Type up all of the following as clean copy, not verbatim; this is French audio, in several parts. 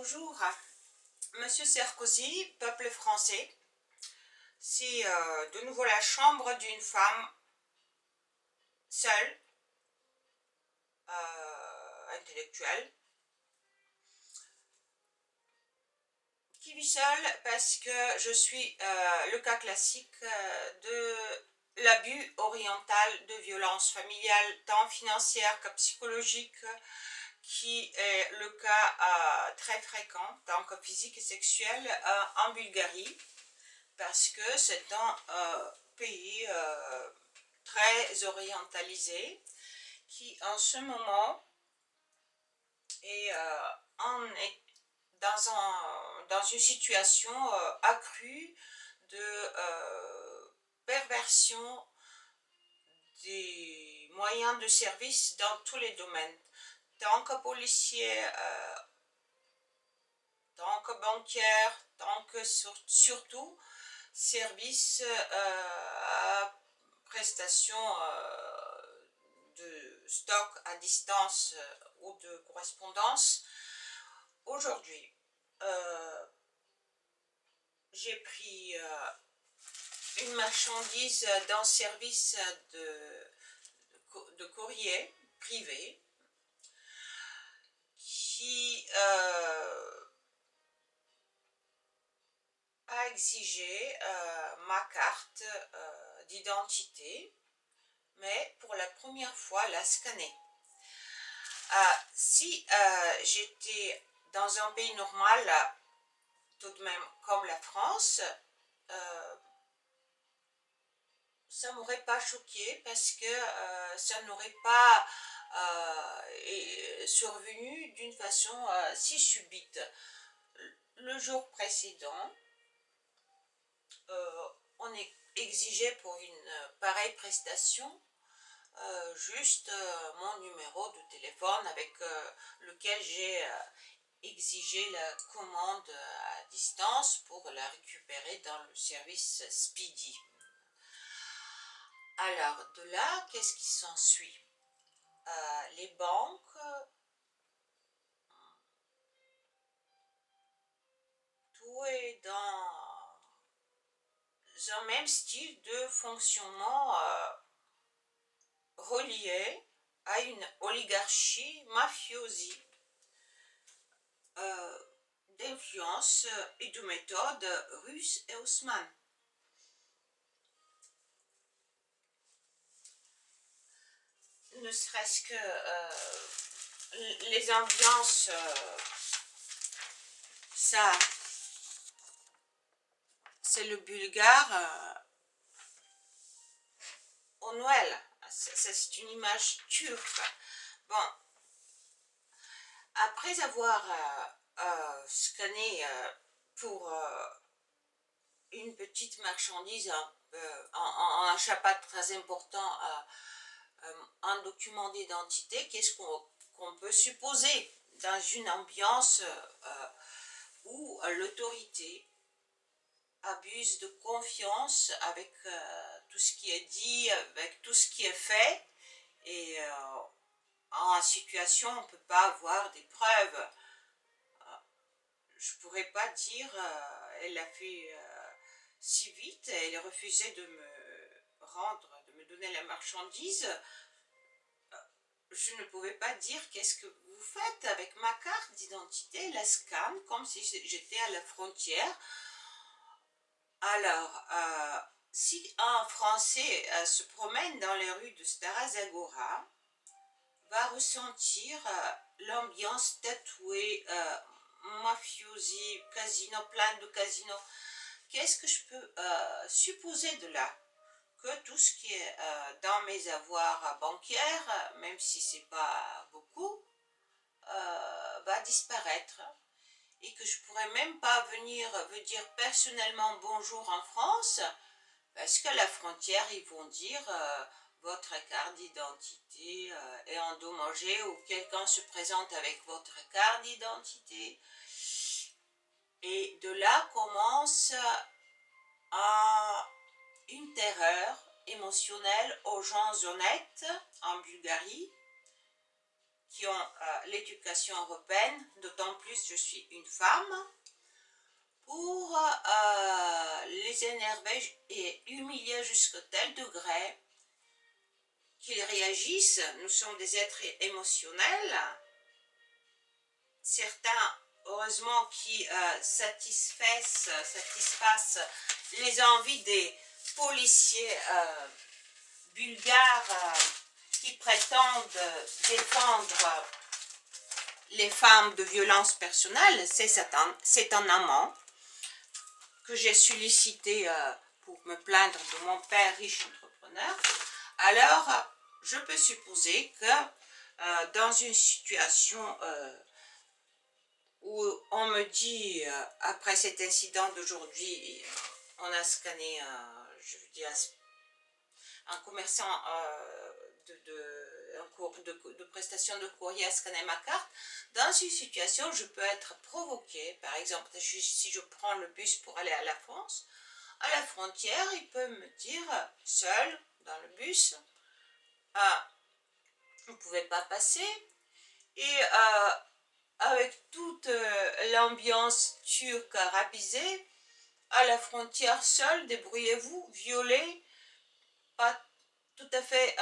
Bonjour, Monsieur Sarkozy, peuple français. C'est de nouveau la chambre d'une femme seule, intellectuelle, qui vit seule parce que je suis le cas classique de l'abus oriental de violence familiale, tant financière que psychologique, qui est le cas très fréquent, tant que physique et sexuel, en Bulgarie, parce que c'est un pays très orientalisé qui en ce moment est, dans une situation accrue de perversion des moyens de service dans tous les domaines, tant que policier, tant que bancaire, tant que surtout service à prestation de stock à distance ou de correspondance. Aujourd'hui, j'ai pris une marchandise d'un service de courrier privé qui a exigé ma carte d'identité, mais pour la première fois la scanner. Si j'étais dans un pays normal, tout de même comme la France, ça ne m'aurait pas choqué parce que ça n'aurait pas survenu d'une façon si subite. Le jour précédent, on exigeait pour une pareille prestation juste mon numéro de téléphone avec lequel j'ai exigé la commande à distance pour la récupérer dans le service Speedy. Alors, de là, qu'est-ce qui s'ensuit? Les banques, tout est dans un même style de fonctionnement relié à une oligarchie mafiosie d'influence et de méthode russe et osmane. Ne serait-ce que les ambiances, ça, c'est le bulgare au Noël. C'est une image turque. Bon, après avoir scanné pour une petite marchandise, un achat pas très important, un document d'identité, qu'est-ce qu'on peut supposer dans une ambiance où l'autorité abuse de confiance avec tout ce qui est dit, avec tout ce qui est fait, et en situation on ne peut pas avoir des preuves. Je ne pourrais pas dire elle l'a fait si vite, elle a refusé de me donner la marchandise. Je ne pouvais pas dire qu'est-ce que vous faites avec ma carte d'identité, la scanne comme si j'étais à la frontière. Alors, si un Français se promène dans les rues de Stara Zagora, va ressentir l'ambiance tatouée, mafiosi, casino, plein de casinos. Qu'est-ce que je peux supposer de là? Que tout ce qui est dans mes avoirs bancaires, même si c'est pas beaucoup, va disparaître, et que je pourrais même pas venir me dire personnellement bonjour en France, parce qu'à la frontière ils vont dire votre carte d'identité est endommagée, ou quelqu'un se présente avec votre carte d'identité, et de là commence une terreur émotionnelle aux gens honnêtes en Bulgarie qui ont l'éducation européenne, d'autant plus je suis une femme, pour les énerver et humilier jusqu'à tel degré qu'ils réagissent. Nous sommes des êtres émotionnels, certains, heureusement, qui satisfassent les envies des policiers bulgares qui prétendent défendre les femmes de violences personnelles. C'est un amant que j'ai sollicité pour me plaindre de mon père riche entrepreneur. Alors, je peux supposer que dans une situation où on me dit, après cet incident d'aujourd'hui, on a scanné, je veux dire, un commerçant de prestation de courrier a scanné ma carte. Dans une situation, je peux être provoquée. Par exemple, si je prends le bus pour aller à la France, à la frontière, il peut me dire, seul, dans le bus, vous ne pouvez pas passer. Et avec toute l'ambiance turque rapisée, à la frontière seul, débrouillez-vous, violez, pas tout à fait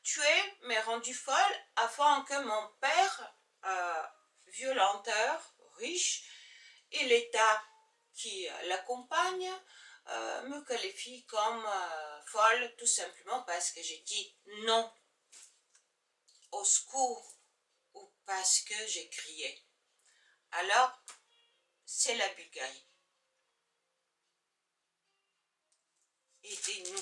tué, mais rendu folle, afin que mon père, violenteur, riche, et l'État qui l'accompagne, me qualifie comme folle, tout simplement parce que j'ai dit non au secours ou parce que j'ai crié. Alors, c'est la Bulgarie. Aidez-nous.